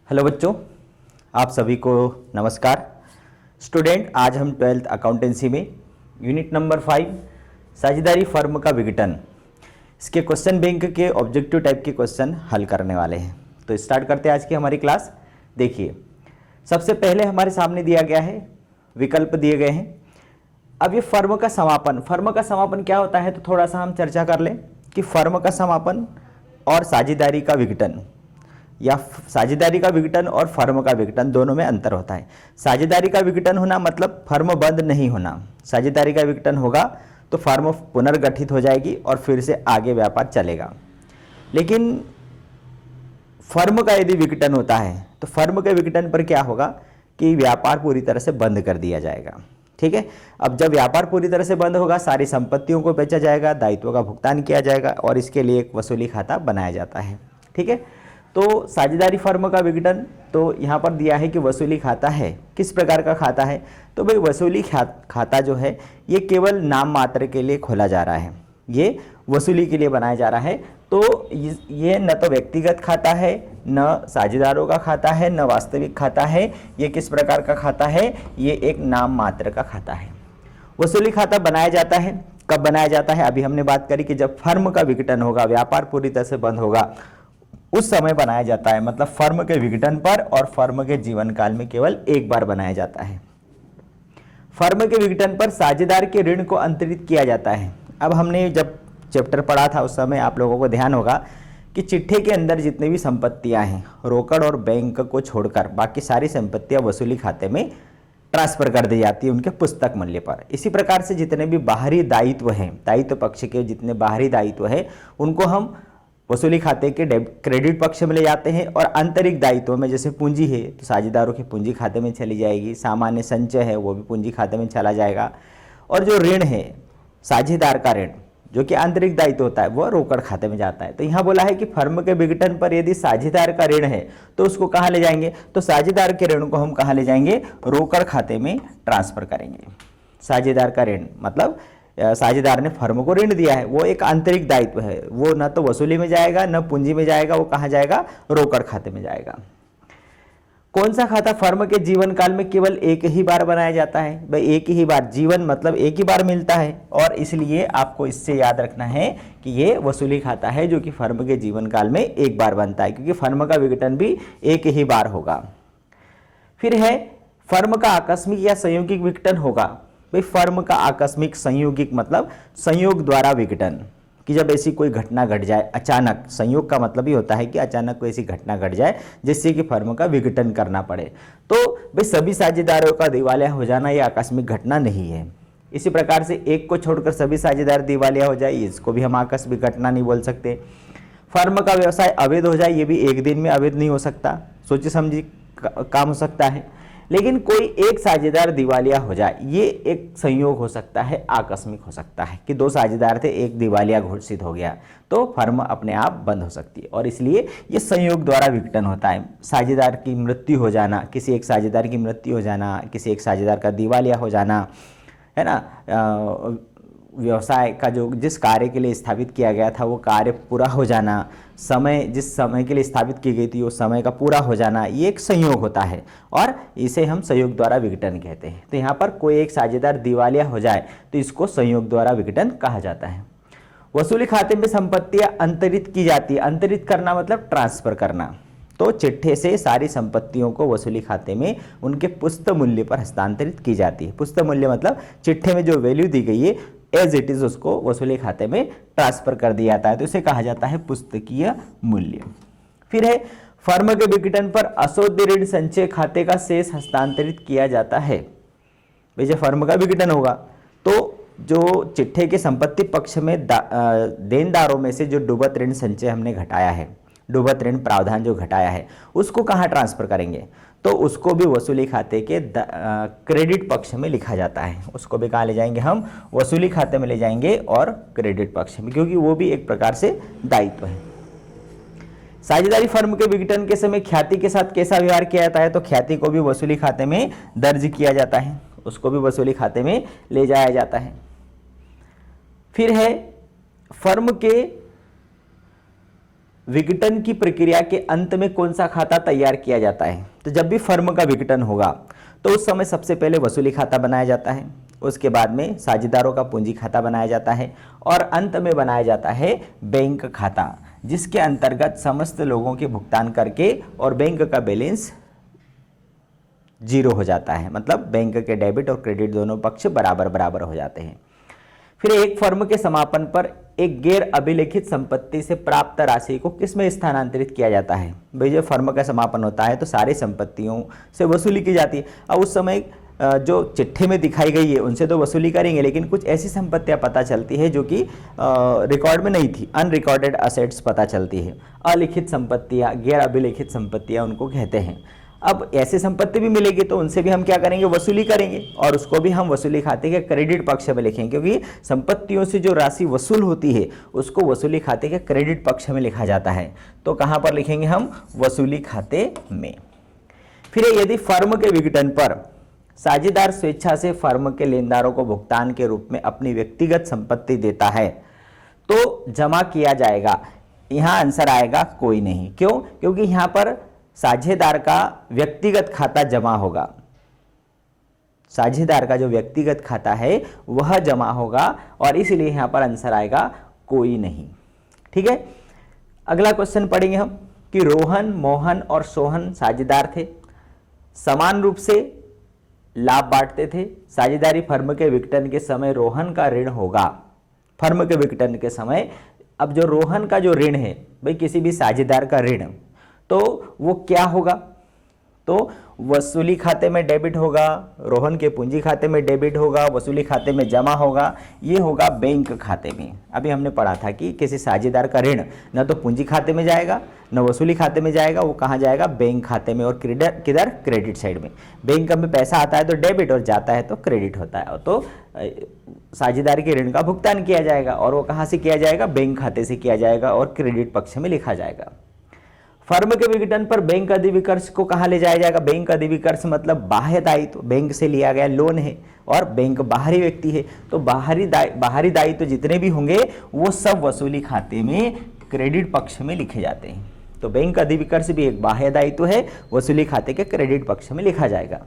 Hello बच्चों, आप सभी को नमस्कार। स्टूडेंट, आज हम 12th अकाउंटेंसी में यूनिट नंबर 5 साझेदारी फर्म का विघटन, इसके क्वेश्चन बैंक के ऑब्जेक्टिव टाइप के क्वेश्चन हल करने वाले हैं। तो स्टार्ट करते हैं आज की हमारी क्लास। देखिए, सबसे पहले हमारे सामने दिया गया है, विकल्प दिए गए हैं। अब ये फर्म का समापन क्या होता है, तो थोड़ा सा हम चर्चा कर लें कि फर्म का समापन और साझेदारी का विघटन या साझेदारी का विघटन और फर्म का विघटन दोनों में अंतर होता है। साझेदारी का विघटन होना मतलब फर्म बंद नहीं होना। साझेदारी का विघटन होगा तो फर्म पुनर्गठित हो जाएगी और फिर से आगे व्यापार चलेगा। लेकिन फर्म का यदि विघटन होता है तो फर्म के विघटन पर क्या होगा कि व्यापार पूरी तरह से बंद कर दिया जाएगा। ठीक है, अब जब व्यापार पूरी तरह से बंद होगा, सारी संपत्तियों को बेचा जाएगा, दायित्वों का भुगतान किया जाएगा और इसके लिए एक वसूली खाता बनाया जाता है। ठीक है, तो साझेदारी फर्म का विघटन, तो यहाँ पर दिया है कि वसूली खाता है। किस प्रकार का खाता है, तो भाई वसूली खाता जो है ये केवल नाम मात्र के लिए खोला जा रहा है, ये वसूली के लिए बनाया जा रहा है। तो ये न तो व्यक्तिगत खाता है, न साझेदारों का खाता है, न वास्तविक खाता है। ये किस प्रकार का खाता है, ये एक नाम मात्र का खाता है। वसूली खाता बनाया जाता है, कब बनाया जाता है, अभी हमने बात करी कि जब फर्म का विघटन होगा, व्यापार पूरी तरह से बंद होगा, उस समय बनाया जाता है। मतलब फर्म के विघटन पर और फर्म के जीवन काल में केवल एक बार बनाया जाता है। फर्म के विघटन पर साझेदार के ऋण को अंतरित किया जाता है। अब हमने जब चैप्टर पढ़ा था उस समय आप लोगों को ध्यान होगा कि चिट्ठे के अंदर जितनी भी संपत्तियां हैं, रोकड़ और बैंक को छोड़कर बाकी सारी संपत्तियां वसूली खाते में ट्रांसफर कर दी जाती है उनके पुस्तक मूल्य पर। इसी प्रकार से जितने भी बाहरी दायित्व हैं, दायित्व पक्ष के जितने बाहरी दायित्व है उनको हम वसूली खाते के क्रेडिट पक्ष में ले जाते हैं। और आंतरिक दायित्व में जैसे पूंजी है तो साझेदारों के पूंजी खाते में चली जाएगी, सामान्य संचय है वो भी पूंजी खाते में चला जाएगा। और जो ऋण है, साझेदार का ऋण जो कि आंतरिक दायित्व होता है, वो रोकड़ खाते में जाता है। तो यहाँ बोला है कि फर्म के विघटन पर यदि साझेदार का ऋण है तो उसको कहाँ ले जाएंगे, तो साझेदार के ऋण को हम कहाँ ले जाएंगे, रोकड़ खाते में ट्रांसफर करेंगे। साझेदार का ऋण मतलब साझेदार ने फर्म को ऋण दिया है, वो एक आंतरिक दायित्व है, वो न तो वसूली में जाएगा न पूंजी में जाएगा, वो कहाँ जाएगा, रोकड़ खाते में जाएगा। कौन सा खाता फर्म के जीवन काल में केवल एक ही बार बनाया जाता है, भाई एक ही बार, जीवन मतलब एक ही बार मिलता है, और इसलिए आपको इससे याद रखना है कि ये वसूली खाता है जो कि फर्म के जीवन काल में एक बार बनता है, क्योंकि फर्म का विघटन भी एक ही बार होगा। फिर है फर्म का आकस्मिक या संयोगिक विघटन होगा। भाई फर्म का आकस्मिक संयोगिक मतलब संयोग द्वारा विघटन, कि जब ऐसी कोई घटना घट जाए अचानक, संयोग का मतलब ही होता है कि अचानक कोई ऐसी घटना घट जाए जिससे कि फर्म का विघटन करना पड़े। तो भाई सभी साझेदारों का दिवालिया हो जाना ये आकस्मिक घटना नहीं है। इसी प्रकार से एक को छोड़कर सभी साझेदार दिवालिया हो जाए, इसको भी हम आकस्मिक घटना नहीं बोल सकते। फर्म का व्यवसाय अवैध हो जाए, ये भी एक दिन में अवैध नहीं हो सकता, सोची समझी काम हो सकता है। लेकिन कोई एक साझेदार दिवालिया हो जाए, ये एक संयोग हो सकता है, आकस्मिक हो सकता है कि दो साझेदार थे, एक दिवालिया घोषित हो गया तो फर्म अपने आप बंद हो सकती है, और इसलिए ये संयोग द्वारा विघटन होता है। साझेदार की मृत्यु हो जाना, किसी एक साझेदार की मृत्यु हो जाना, किसी एक साझेदार का दिवालिया हो जाना, है ना, व्यवसाय का जो जिस कार्य के लिए स्थापित किया गया था वो कार्य पूरा हो जाना, समय जिस समय के लिए स्थापित की गई थी वो समय का पूरा हो जाना, ये एक संयोग होता है और इसे हम संयोग द्वारा विघटन कहते हैं। तो यहाँ पर कोई एक साझेदार दिवालिया हो जाए तो इसको संयोग द्वारा विघटन कहा जाता है। वसूली खाते में संपत्तियां अंतरित की जाती है। अंतरित करना मतलब ट्रांसफर करना। तो चिट्ठे से सारी संपत्तियों को वसूली खाते में उनके पुस्त मूल्य पर हस्तांतरित की जाती है। पुस्त मूल्य मतलब चिट्ठे में जो वैल्यू दी गई है एज इट इज उसको वसूली खाते में ट्रांसफर कर दिया जाता है, तो इसे कहा जाता है पुस्तकीय मूल्य। फिर है फर्म के विघटन पर अशुद्ध ऋण संचय खाते का शेष हस्तांतरित किया जाता है। भाई जब फर्म का विघटन होगा तो जो चिट्ठे के संपत्ति पक्ष में देनदारों में से जो डूबत ऋण संचय हमने घटाया है, डूबत ऋण प्रावधान जो घटाया है, उसको कहाँ ट्रांसफर करेंगे, तो उसको भी वसूली खाते के क्रेडिट पक्ष में लिखा जाता है। उसको भी कहाँ ले जाएंगे, हम वसूली खाते में ले जाएंगे और क्रेडिट पक्ष में, क्योंकि वो भी एक प्रकार से दायित्व है। साझेदारी फर्म के विघटन के समय ख्याति के साथ कैसा व्यवहार किया जाता है, तो ख्याति को भी वसूली खाते में दर्ज किया जाता है, उसको भी वसूली खाते में ले जाया जाता है। फिर है फर्म के विघटन की प्रक्रिया के अंत में कौन सा खाता तैयार किया जाता है? तो जब भी फर्म का विघटन होगा तो उस समय सबसे पहले वसूली खाता बनाया जाता है, उसके बाद में साझेदारों का पूंजी खाता बनाया जाता है और अंत में बनाया जाता है बैंक खाता, जिसके अंतर्गत समस्त लोगों के भुगतान करके और बैंक का बैलेंस जीरो हो जाता है, मतलब बैंक के डेबिट और क्रेडिट दोनों पक्ष बराबर बराबर हो जाते हैं। फिर एक फर्म के समापन पर एक गैर अभिलेखित संपत्ति से प्राप्त राशि को किस में स्थानांतरित किया जाता है? भाई जब फर्म का समापन होता है तो सारी संपत्तियों से वसूली की जाती है। अब उस समय जो चिट्ठी में दिखाई गई है उनसे तो वसूली करेंगे, लेकिन कुछ ऐसी संपत्तियां पता चलती है जो कि रिकॉर्ड में नहीं थी, अनरिकॉर्डेड असेट्स पता चलती है, अलिखित संपत्तियां, गैर अभिलेखित संपत्तियां उनको कहते हैं। अब ऐसी संपत्ति भी मिलेगी तो उनसे भी हम क्या करेंगे? वसूली करेंगे और उसको भी हम वसूली खाते के क्रेडिट पक्ष में लिखेंगे, क्योंकि संपत्तियों से जो राशि वसूल होती है उसको वसूली खाते के क्रेडिट पक्ष में लिखा जाता है। तो कहाँ पर लिखेंगे हम? वसूली खाते में। फिर यदि फर्म के विघटन पर साझेदार स्वेच्छा से फर्म के लेनदारों को भुगतान के रूप में अपनी व्यक्तिगत संपत्ति देता है तो जमा किया जाएगा। यहाँ आंसर आएगा कोई नहीं। क्यों? क्योंकि यहाँ पर साझेदार का व्यक्तिगत खाता जमा होगा, साझेदार का जो व्यक्तिगत खाता है वह जमा होगा और इसलिए यहां पर आंसर आएगा कोई नहीं। ठीक है, अगला क्वेश्चन पढ़ेंगे हम कि रोहन, मोहन और सोहन साझेदार थे, समान रूप से लाभ बांटते थे। साझेदारी फर्म के विघटन के समय रोहन का ऋण होगा। फर्म के विघटन के समय अब जो रोहन का जो ऋण है, भाई किसी भी साझेदार का ऋण, तो वो क्या होगा? तो वसूली खाते में डेबिट होगा, रोहन के पूंजी खाते में डेबिट होगा, वसूली खाते में जमा होगा, ये होगा बैंक खाते में। अभी हमने पढ़ा था कि किसी साझेदार का ऋण न तो पूंजी खाते में जाएगा न वसूली खाते में जाएगा, वो कहाँ जाएगा? बैंक खाते में। और किधर? क्रेडिट साइड में। बैंक में पैसा आता है तो डेबिट और जाता है तो क्रेडिट होता है, तो साझेदारी के ऋण का भुगतान किया जाएगा और वो कहाँ से किया जाएगा? बैंक खाते से किया जाएगा और क्रेडिट पक्ष में लिखा जाएगा। फर्म के विघटन पर बैंक अधिविकर्ष को कहाँ ले जाया जाएगा? बैंक अधिविकर्ष मतलब बाह्य दायित्व, बैंक से लिया गया लोन है और बैंक बाहरी व्यक्ति है, तो बाहरी दायित्व जितने भी होंगे वो सब वसूली खाते में क्रेडिट पक्ष में लिखे जाते हैं। तो बैंक अधिविकर्ष भी एक बाह्य दायित्व है, वसूली खाते के क्रेडिट पक्ष में लिखा जाएगा।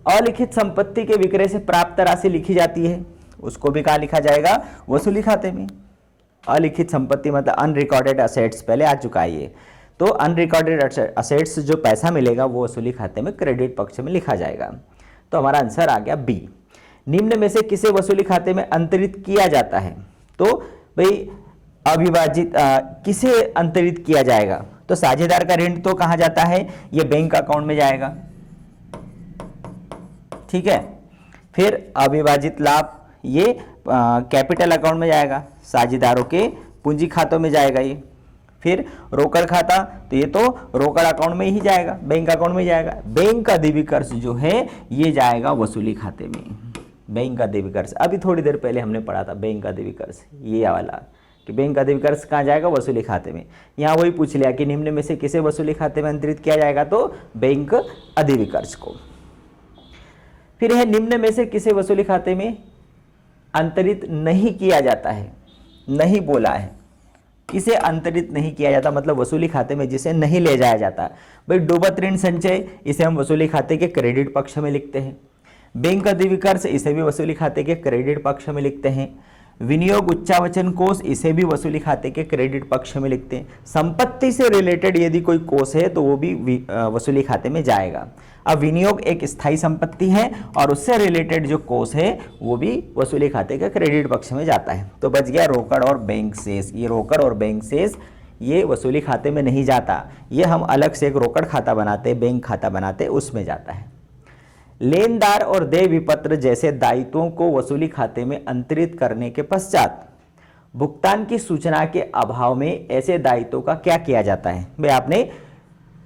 अलिखित संपत्ति के विक्रय से प्राप्त राशि लिखी जाती है, उसको भी कहाँ लिखा जाएगा? वसूली खाते में। अलिखित संपत्ति मतलब अनरिकॉर्डेड असेट्स पहले आ चुका है ये, तो अनरिकॉर्डेड असेट्स जो पैसा मिलेगा वो वसूली खाते में क्रेडिट पक्ष में लिखा जाएगा। तो हमारा आंसर आ गया बी। निम्न में से किसे वसूली खाते में अंतरित किया जाता है? तो भाई अविभाजित किसे अंतरित किया जाएगा? तो साझेदार का ऋण तो कहाँ जाता है? ये बैंक अकाउंट में जाएगा। ठीक है, फिर अविभाजित लाभ ये कैपिटल अकाउंट में जाएगा, साझेदारों के पूंजी खातों में जाएगा ये। फिर रोकड़ खाता, तो ये तो रोकड़ अकाउंट में ही जाएगा, बैंक अकाउंट में जाएगा। बैंक अधिविकर्ष जो है ये जाएगा वसूली खाते में। बैंक अधिविकर्ष अभी थोड़ी देर पहले हमने पढ़ा था, बैंक अधिविकर्ष ये वाला कि बैंक अधिविकर्ष कहाँ जाएगा? वसूली खाते में। यहाँ वही पूछ लिया कि निम्न में से किसे वसूली खाते में अंतरित किया जाएगा? तो बैंक अधिविकर्ष को। फिर है निम्न में से किसे वसूली खाते में अंतरित नहीं किया जाता है? नहीं बोला है, किसे अंतरित नहीं किया जाता मतलब वसूली खाते में जिसे नहीं ले जाया जाता। भाई डूबत ऋण संचय, इसे हम वसूली खाते के क्रेडिट पक्ष में लिखते हैं। बैंक अधिविकर्ष, इसे भी वसूली खाते के क्रेडिट पक्ष में लिखते हैं। विनियोग उच्चावचन कोष, इसे भी वसूली खाते के क्रेडिट पक्ष में लिखते हैं। संपत्ति से रिलेटेड यदि कोई कोष है तो वो भी वसूली खाते में जाएगा। अब विनियोग एक स्थायी संपत्ति है और उससे रिलेटेड जो कोष है वो भी वसूली खाते के क्रेडिट पक्ष में जाता है। तो बच गया रोकड़ और बैंक शेष। ये रोकड़ और बैंक शेष ये वसूली खाते में नहीं जाता, ये हम अलग से एक रोकड़ खाता बनाते, बैंक खाता बनाते, उसमें जाता है। लेनदार और देय विपत्र जैसे दायित्वों को वसूली खाते में अंतरित करने के पश्चात भुगतान की सूचना के अभाव में ऐसे दायित्वों का क्या किया जाता है? भाई आपने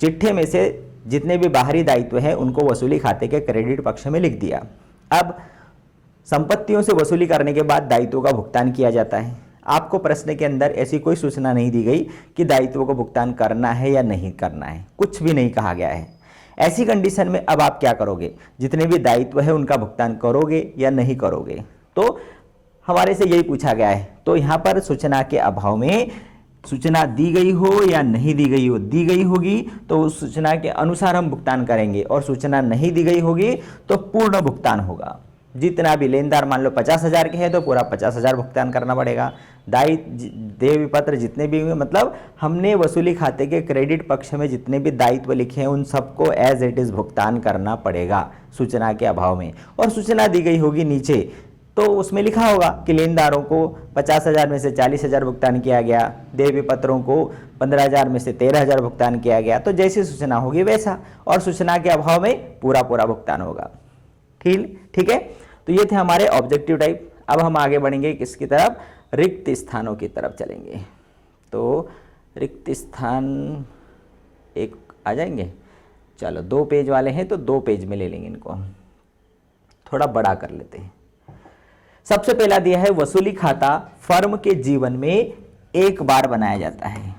चिट्ठे में से जितने भी बाहरी दायित्व हैं उनको वसूली खाते के क्रेडिट पक्ष में लिख दिया। अब संपत्तियों से वसूली करने के बाद दायित्वों का भुगतान किया जाता है। आपको प्रश्न के अंदर ऐसी कोई सूचना नहीं दी गई कि दायित्वों को भुगतान करना है या नहीं करना है, कुछ भी नहीं कहा गया है। ऐसी कंडीशन में अब आप क्या करोगे? जितने भी दायित्व है उनका भुगतान करोगे या नहीं करोगे? तो हमारे से यही पूछा गया है। तो यहाँ पर सूचना के अभाव में सूचना दी गई हो या नहीं दी गई हो, दी गई होगी तो उस सूचना के अनुसार हम भुगतान करेंगे, और सूचना नहीं दी गई होगी तो पूर्ण भुगतान होगा। जितना भी लेनदार मान लो 50,000 के हैं तो पूरा 50,000 भुगतान करना पड़ेगा। देय विपत्र जितने भी हुए, मतलब हमने वसूली खाते के क्रेडिट पक्ष में जितने भी दायित्व लिखे हैं उन सबको एज इट इज भुगतान करना पड़ेगा सूचना के अभाव में। और सूचना दी गई होगी नीचे तो उसमें लिखा होगा कि लेनदारों को 50,000 में से 40,000 भुगतान किया गया, देय विपत्रों को 15,000 में से 13,000 भुगतान किया गया। तो जैसी सूचना होगी वैसा, और सूचना के अभाव में पूरा भुगतान होगा। ठीक है, तो ये थे हमारे ऑब्जेक्टिव टाइप। अब हम आगे बढ़ेंगे किसकी तरफ, रिक्त स्थानों की तरफ चलेंगे। तो रिक्त स्थान एक आ जाएंगे, चलो 2 पेज वाले हैं तो 2 पेज में ले लेंगे इनको, थोड़ा बड़ा कर लेते हैं। सबसे पहला दिया है वसूली खाता फर्म के जीवन में एक बार बनाया जाता है।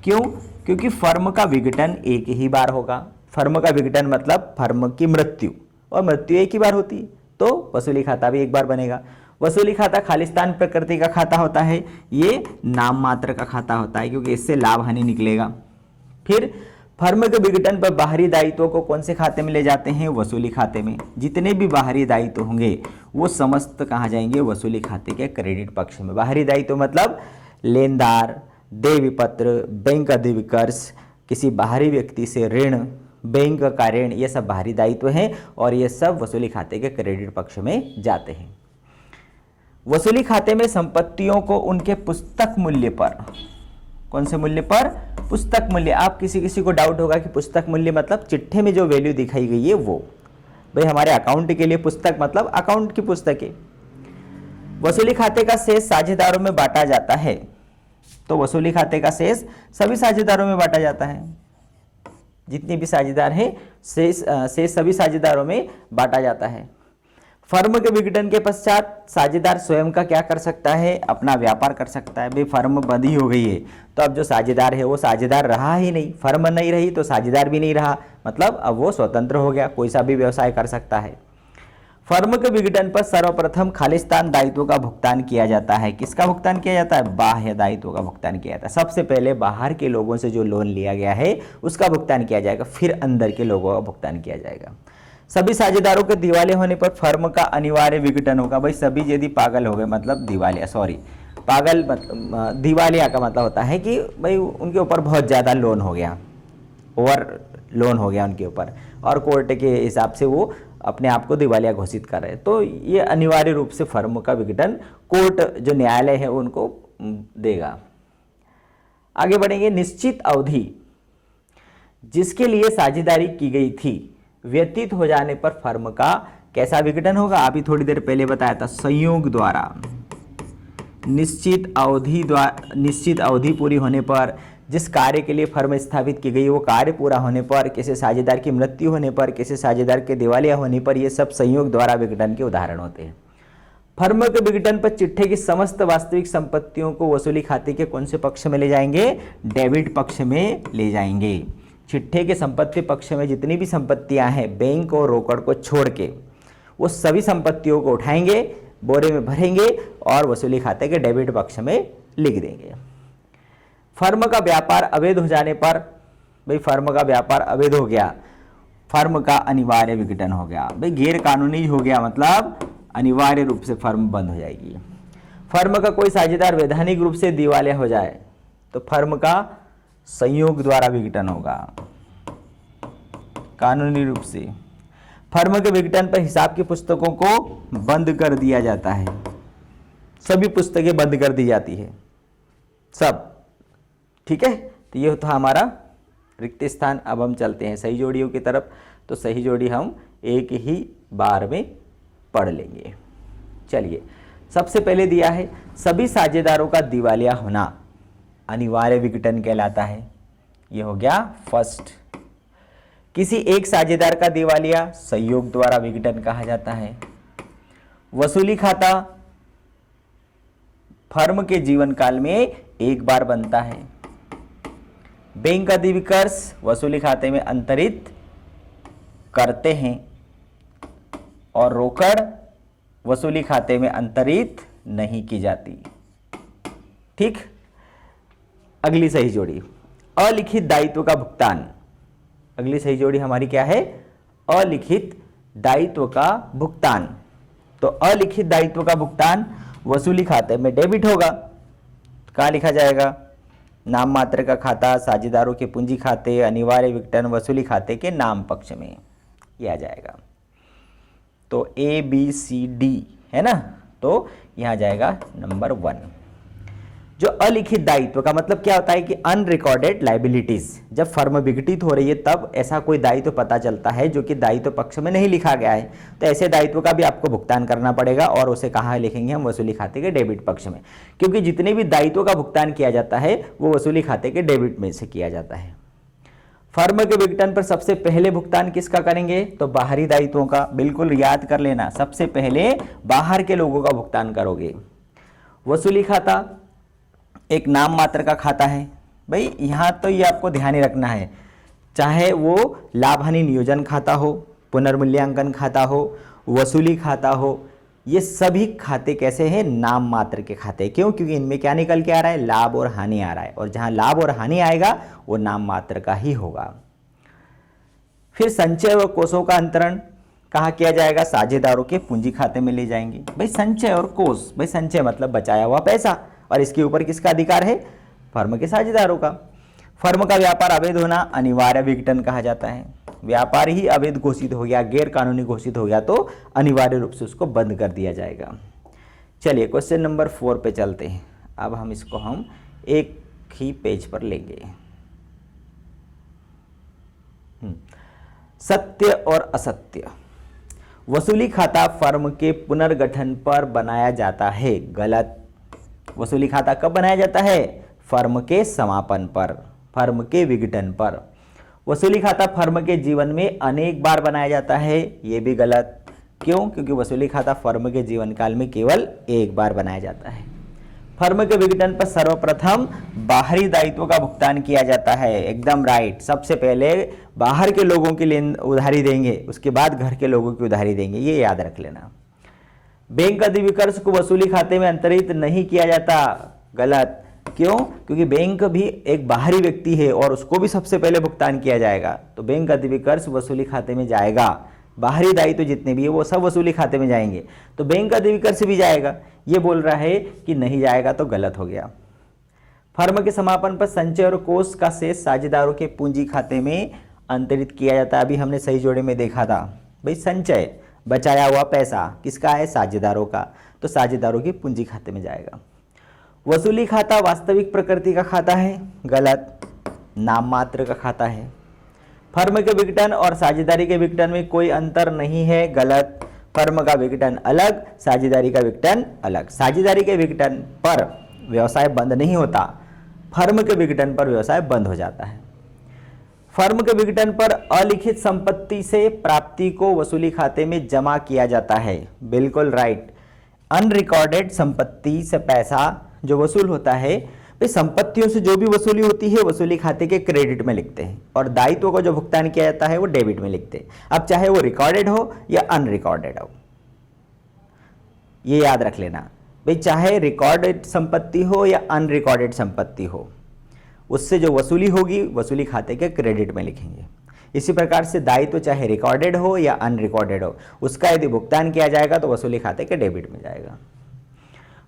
क्यों? क्योंकि फर्म का विघटन एक ही बार होगा। फर्म का विघटन मतलब फर्म की मृत्यु, और मृत्यु एक ही बार होती है, तो वसूली खाता भी एक बार बनेगा। वसूली खाता खालिस्तान प्रकृति का खाता होता है, ये नाम मात्र का खाता होता है क्योंकि इससे लाभ हानि निकलेगा। फिर फर्म के विघटन पर बाहरी दायित्वों को कौन से खाते में ले जाते हैं, वसूली खाते में। जितने भी बाहरी दायित्व होंगे वो समस्त कहाँ जाएंगे, वसूली खाते के क्रेडिट पक्ष में। बाहरी दायित्व मतलब लेनदार, देय विपत्र, बैंक अधिविकर्ष, किसी बाहरी व्यक्ति से ऋण, बैंक का ऋण, ये सब बाहरी दायित्व हैं और ये सब वसूली खाते के क्रेडिट पक्ष में जाते हैं। वसूली खाते में संपत्तियों को उनके पुस्तक मूल्य पर, कौन से मूल्य पर, पुस्तक मूल्य। आप किसी को डाउट होगा कि पुस्तक मूल्य मतलब चिट्ठे में जो वैल्यू दिखाई गई है वो, भाई हमारे अकाउंट के लिए पुस्तक मतलब अकाउंट की पुस्तकें। वसूली खाते का शेष साझेदारों में बांटा जाता है, तो वसूली खाते का शेष सभी साझेदारों में बांटा जाता है। जितने भी साझेदार हैं शेष सभी साझेदारों में बांटा जाता है। फर्म के विघटन के पश्चात साझेदार स्वयं का क्या कर सकता है, अपना व्यापार कर सकता है। भाई फर्म बंद ही हो गई है तो अब जो साझेदार है वो साझेदार रहा ही नहीं, फर्म नहीं रही तो साझेदार भी नहीं रहा, मतलब अब वो स्वतंत्र हो गया, कोई सा भी व्यवसाय कर सकता है। फर्म के विघटन पर सर्वप्रथम खालिस्तान दायित्वों का भुगतान किया जाता है। किसका भुगतान किया जाता है, बाह्य दायित्वों का भुगतान किया जाता है। सबसे पहले बाहर के लोगों से जो लोन लिया गया है उसका भुगतान किया जाएगा, फिर अंदर के लोगों का भुगतान किया जाएगा। सभी साझेदारों के दिवालिया होने पर फर्म का अनिवार्य विघटन होगा। भाई सभी यदि पागल हो गए, मतलब दिवालिया, दिवालिया का मतलब होता है कि भाई उनके ऊपर बहुत ज़्यादा लोन हो गया, ओवर लोन हो गया उनके ऊपर, और कोर्ट के हिसाब से वो अपने आप को दिवालिया घोषित कर रहे हैं, तो ये अनिवार्य रूप से फर्म का विघटन कोर्ट जो न्यायालय है उनको देगा। आगे बढ़ेंगे। निश्चित अवधि जिसके लिए साझेदारी की गई थी व्यतीत हो जाने पर फर्म का कैसा विघटन होगा, अभी थोड़ी देर पहले बताया था, संयोग द्वारा। निश्चित अवधि पूरी होने पर, जिस कार्य के लिए फर्म स्थापित की गई वो कार्य पूरा होने पर, किसी साझेदार की मृत्यु होने पर, किसी साझेदार के दिवालिया होने पर, ये सब संयोग द्वारा विघटन के उदाहरण होते हैं। फर्म के विघटन पर चिट्ठे की समस्त वास्तविक संपत्तियों को वसूली खाते के कौन से पक्ष में ले जाएंगे, डेबिट पक्ष में ले जाएंगे। चिट्ठे के संपत्ति पक्ष में जितनी भी संपत्तियां हैं बैंक और रोकड़ को छोड़ के, वो सभी संपत्तियों को उठाएंगे, बोरे में भरेंगे और वसूली खाते के डेबिट पक्ष में लिख देंगे। फर्म का व्यापार अवैध हो जाने पर, भाई फर्म का व्यापार अवैध हो गया, फर्म का अनिवार्य विघटन हो गया। भाई गैर कानूनी हो गया मतलब अनिवार्य रूप से फर्म बंद हो जाएगी। फर्म का कोई साझेदार वैधानिक रूप से दिवालिया हो जाए तो फर्म का संयोग द्वारा विघटन होगा, कानूनी रूप से। फर्म के विघटन पर हिसाब की पुस्तकों को बंद कर दिया जाता है, सभी पुस्तकें बंद कर दी जाती है, सब। ठीक है, तो ये था हमारा रिक्त स्थान। अब हम चलते हैं सही जोड़ियों की तरफ। तो सही जोड़ी हम एक ही बार में पढ़ लेंगे। चलिए, सबसे पहले दिया है सभी साझेदारों का दिवालिया होना अनिवार्य विघटन कहलाता है। ये हो गया फर्स्ट। किसी एक साझेदार का दिवालिया संयोग द्वारा विघटन कहा जाता है। वसूली खाता फर्म के जीवन काल में एक बार बनता है। बैंक अधिविकर्ष वसूली खाते में अंतरित करते हैं और रोकड़ वसूली खाते में अंतरित नहीं की जाती। ठीक, अगली सही जोड़ी, अलिखित दायित्व का भुगतान। अगली सही जोड़ी हमारी क्या है? अलिखित दायित्व का भुगतान। तो अलिखित दायित्व का भुगतान वसूली खाते में डेबिट होगा। कहाँ लिखा जाएगा? नाम मात्र का खाता, साझेदारों के पूंजी खाते, अनिवार्य विघटन, वसूली खाते के नाम पक्ष में ये आ जाएगा। तो ABCD है ना, तो यहाँ जाएगा नंबर 1। जो अलिखित दायित्व का मतलब क्या होता है कि अनरिकॉर्डेड लाइबिलिटीज, जब फर्म विघटित हो रही है तब ऐसा कोई दायित्व पता चलता है जो कि दायित्व पक्ष में नहीं लिखा गया है, तो ऐसे दायित्व का भी आपको भुगतान करना पड़ेगा। और उसे कहाँ लिखेंगे हम? वसूली खाते के डेबिट पक्ष में, क्योंकि जितने भी दायित्वों का भुगतान किया जाता है वो वसूली खाते के डेबिट में से किया जाता है। फर्म के विघटन पर सबसे पहले भुगतान किसका करेंगे? तो बाहरी दायित्वों का। बिल्कुल याद कर लेना, सबसे पहले बाहर के लोगों का भुगतान करोगे। वसूली खाता एक नाम मात्र का खाता है भाई, यहाँ तो ये आपको ध्यान ही रखना है, चाहे वो लाभ हानि नियोजन खाता हो, पुनर्मूल्यांकन खाता हो, वसूली खाता हो, ये सभी खाते कैसे हैं? नाम मात्र के खाते। क्यों? क्योंकि इनमें क्या निकल के आ रहा है? लाभ और हानि आ रहा है, और जहाँ लाभ और हानि आएगा वो नाम मात्र का ही होगा। फिर संचय और कोषों का अंतरण कहाँ किया जाएगा? साझेदारों के पूंजी खाते में ले जाएंगे। भाई संचय और कोष, भाई संचय मतलब बचाया हुआ पैसा, और इसके ऊपर किसका अधिकार है? फर्म के साझेदारों का। फर्म का व्यापार अवैध होना अनिवार्य विघटन कहा जाता है। व्यापार ही अवैध घोषित हो गया, गैर कानूनी घोषित हो गया, तो अनिवार्य रूप से उसको बंद कर दिया जाएगा। चलिए क्वेश्चन नंबर 4 पे चलते हैं। अब हम इसको हम एक ही पेज पर लेंगे। सत्य और असत्य। वसूली खाता फर्म के पुनर्गठन पर बनाया जाता है। गलत। वसूली खाता कब बनाया जाता है? फर्म के समापन पर, फर्म के विघटन पर। वसूली खाता फर्म के जीवन में अनेक बार बनाया जाता है। ये भी गलत। क्यों? क्योंकि वसूली खाता फर्म के जीवन काल में केवल एक बार बनाया जाता है। फर्म के विघटन पर सर्वप्रथम बाहरी दायित्वों का भुगतान किया जाता है। एकदम राइट। सबसे पहले बाहर के लोगों के लिए उधारी देंगे, उसके बाद घर के लोगों की उधारी देंगे, ये याद रख लेना। बैंक अधिविकर्ष को वसूली खाते में अंतरित नहीं किया जाता। गलत। क्यों? क्योंकि बैंक भी एक बाहरी व्यक्ति है और उसको भी सबसे पहले भुगतान किया जाएगा, तो बैंक अधिविकर्ष वसूली खाते में जाएगा। बाहरी दायित्व जितने भी है वो सब वसूली खाते में जाएंगे, तो बैंक अधिविकर्ष भी जाएगा। ये बोल रहा है कि नहीं जाएगा, तो गलत हो गया। फर्म के समापन पर संचय और कोष का शेष साझेदारों के पूंजी खाते में अंतरित किया जाता है। अभी हमने सही जोड़े में देखा था भाई, संचय बचाया हुआ पैसा किसका है? साझेदारों का, तो साझेदारों की पूंजी खाते में जाएगा। वसूली खाता वास्तविक प्रकृति का खाता है। गलत। नाम मात्र का खाता है। फर्म के विघटन और साझेदारी के विघटन में कोई अंतर नहीं है। गलत। फर्म का विघटन अलग, साझेदारी का विघटन अलग। साझेदारी के विघटन पर व्यवसाय बंद नहीं होता, फर्म के विघटन पर व्यवसाय बंद हो जाता है। फर्म के विघटन पर अलिखित संपत्ति से प्राप्ति को वसूली खाते में जमा किया जाता है। बिल्कुल राइट। अनरिकॉर्डेड संपत्ति से पैसा जो वसूल होता है, भाई संपत्तियों से जो भी वसूली होती है वसूली खाते के क्रेडिट में लिखते हैं, और दायित्व को जो भुगतान किया जाता है वो डेबिट में लिखते हैं। अब चाहे वो रिकॉर्डेड हो या अनरिकॉर्डेड हो, ये याद रख लेना भाई, चाहे रिकॉर्डेड संपत्ति हो या अनरिकॉर्डेड संपत्ति हो, उससे जो वसूली होगी वसूली खाते के क्रेडिट में लिखेंगे। इसी प्रकार से दायित्व चाहे रिकॉर्डेड हो या अनरिकॉर्डेड हो, उसका यदि भुगतान किया जाएगा तो वसूली खाते के डेबिट में जाएगा।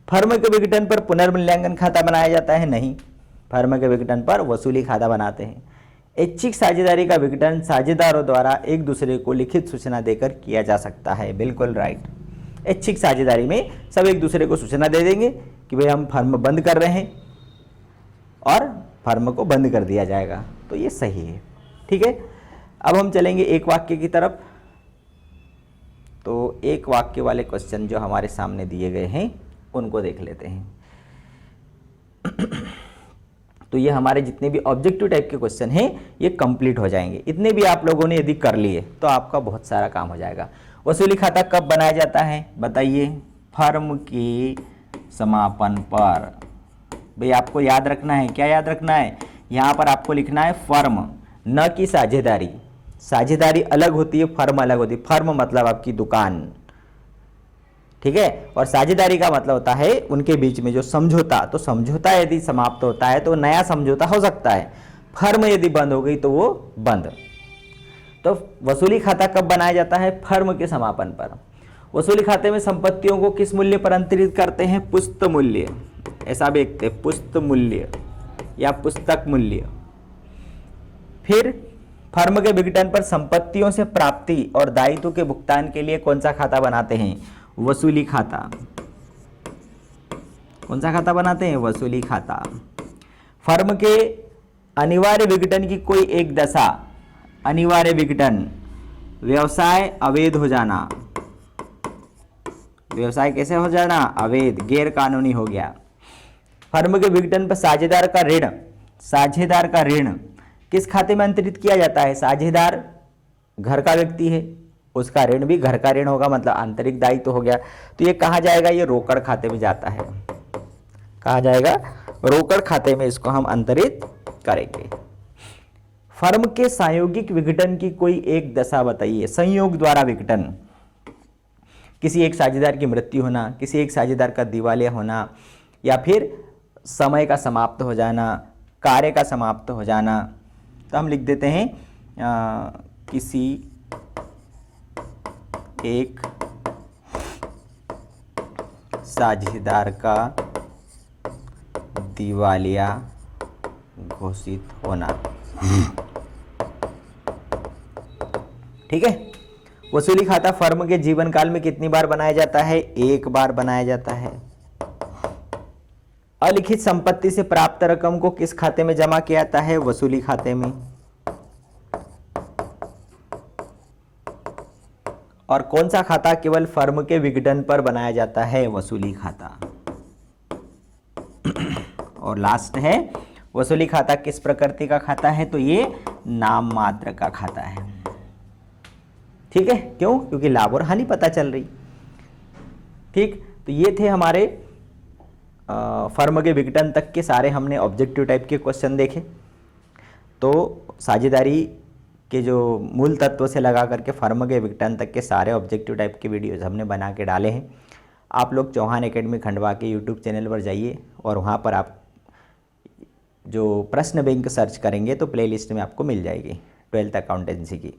फर्म के विघटन पर पुनर्मूल्यांकन खाता बनाया जाता है? नहीं, फर्म के विघटन पर वसूली खाता बनाते हैं। ऐच्छिक साझेदारी का विघटन साझेदारों द्वारा एक दूसरे को लिखित सूचना देकर किया जा सकता है। बिल्कुल राइट। ऐच्छिक साझेदारी में सब एक दूसरे को सूचना दे देंगे कि भाई हम फर्म बंद कर रहे हैं, और फर्म को बंद कर दिया जाएगा, तो ये सही है। ठीक है, अब हम चलेंगे एक वाक्य की तरफ। तो एक वाक्य वाले क्वेश्चन जो हमारे सामने दिए गए हैं उनको देख लेते हैं। तो ये हमारे जितने भी ऑब्जेक्टिव टाइप के क्वेश्चन हैं ये कंप्लीट हो जाएंगे। इतने भी आप लोगों ने यदि कर लिए तो आपका बहुत सारा काम हो जाएगा। वसूली खाता कब बनाया जाता है बताइए? फर्म के समापन पर। भाई आपको याद रखना है, क्या याद रखना है? यहाँ पर आपको लिखना है फर्म, न कि साझेदारी। साझेदारी अलग होती है, फर्म अलग होती है। फर्म मतलब आपकी दुकान, ठीक है। और साझेदारी का मतलब होता है उनके बीच में जो समझौता, तो समझौता यदि समाप्त होता है तो नया समझौता हो सकता है। फर्म यदि बंद हो गई तो वो बंद। तो वसूली खाता कब बनाया जाता है? फर्म के समापन पर। वसूली खाते में संपत्तियों को किस मूल्य पर अंतरित करते हैं? पुस्त मूल्य, ऐसा भी लिखते हैं, पुस्त मूल्य या पुस्तक मूल्य। फिर फर्म के विघटन पर संपत्तियों से प्राप्ति और दायित्व के भुगतान के लिए कौन सा खाता बनाते हैं? वसूली खाता। कौन सा खाता बनाते हैं? वसूली खाता। फर्म के अनिवार्य विघटन की कोई एक दशा, अनिवार्य विघटन, व्यवसाय अवैध हो जाना। व्यवसाय कैसे हो जाना? अवैध, गैर कानूनी हो गया। फर्म के विघटन पर साझेदार का ऋण, साझेदार का ऋण किस खाते में अंतरित किया जाता है? साझेदार घर का व्यक्ति है, उसका ऋण भी घर का ऋण होगा, मतलब आंतरिक दायित्व हो गया। तो ये कहाँ जाएगा? ये रोकड़ खाते में जाता है। कहाँ जाएगा? रोकड़ खाते में इसको हम अंतरित करेंगे। फर्म के संयोगिक विघटन की कोई एक दशा बताइए। संयोग द्वारा विघटन, किसी एक साझेदार की मृत्यु होना, किसी एक साझेदार का दिवालिया होना, या फिर समय का समाप्त हो जाना, कार्य का समाप्त हो जाना। तो हम लिख देते हैं किसी एक साझेदार का दिवालिया घोषित होना। ठीक है। वसूली खाता फर्म के जीवन काल में कितनी बार बनाया जाता है? एक बार बनाया जाता है। अलिखित संपत्ति से प्राप्त रकम को किस खाते में जमा किया जाता है? वसूली खाते में। और कौन सा खाता केवल फर्म के विघटन पर बनाया जाता है? वसूली खाता। और लास्ट है, वसूली खाता किस प्रकृति का खाता है? तो ये नाम मात्र का खाता है। ठीक है। क्यों? क्योंकि लाभ और हानि पता चल रही। ठीक। तो ये थे हमारे फर्म के विघटन तक के सारे हमने ऑब्जेक्टिव टाइप के क्वेश्चन देखे। तो साझेदारी के जो मूल तत्व से लगा करके फर्म के विघटन तक के सारे ऑब्जेक्टिव टाइप के वीडियोज हमने बना के डाले हैं। आप लोग चौहान एकेडमी खंडवा के यूट्यूब चैनल पर जाइए और वहाँ पर आप जो प्रश्न बैंक सर्च करेंगे तो प्लेलिस्ट में आपको मिल जाएगी 12th अकाउंटेंसी की,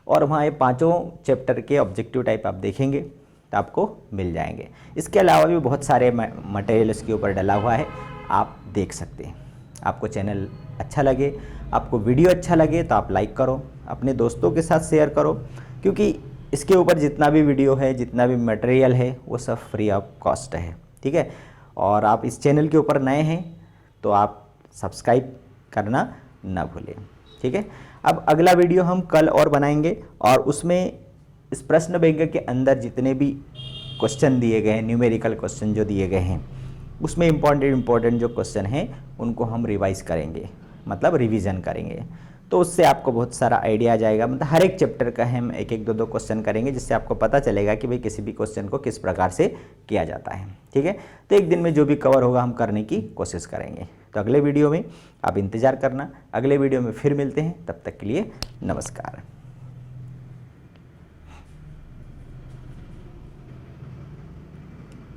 और वहाँ ये पांचों चैप्टर के ऑब्जेक्टिव टाइप आप देखेंगे तो आपको मिल जाएंगे। इसके अलावा भी बहुत सारे मटेरियल इसके ऊपर डला हुआ है, आप देख सकते हैं। आपको चैनल अच्छा लगे, आपको वीडियो अच्छा लगे तो आप लाइक करो, अपने दोस्तों के साथ शेयर करो, क्योंकि इसके ऊपर जितना भी वीडियो है, जितना भी मटेरियल है, वो सब फ्री ऑफ कॉस्ट है। ठीक है। और आप इस चैनल के ऊपर नए हैं तो आप सब्सक्राइब करना ना भूलें। ठीक है। अब अगला वीडियो हम कल और बनाएंगे, और उसमें इस प्रश्न बैंक के अंदर जितने भी क्वेश्चन दिए गए हैं, न्यूमेरिकल क्वेश्चन जो दिए गए हैं, उसमें इम्पोर्टेंट जो क्वेश्चन हैं उनको हम रिवाइज करेंगे, मतलब रिवीजन करेंगे। तो उससे आपको बहुत सारा आइडिया आ जाएगा। मतलब हर एक चैप्टर का हम एक एक दो क्वेश्चन करेंगे, जिससे आपको पता चलेगा कि भाई किसी भी क्वेश्चन को किस प्रकार से किया जाता है। ठीक है। तो एक दिन में जो भी कवर होगा हम करने की कोशिश करेंगे। तो अगले वीडियो में आप इंतज़ार करना, अगले वीडियो में फिर मिलते हैं। तब तक के लिए नमस्कार।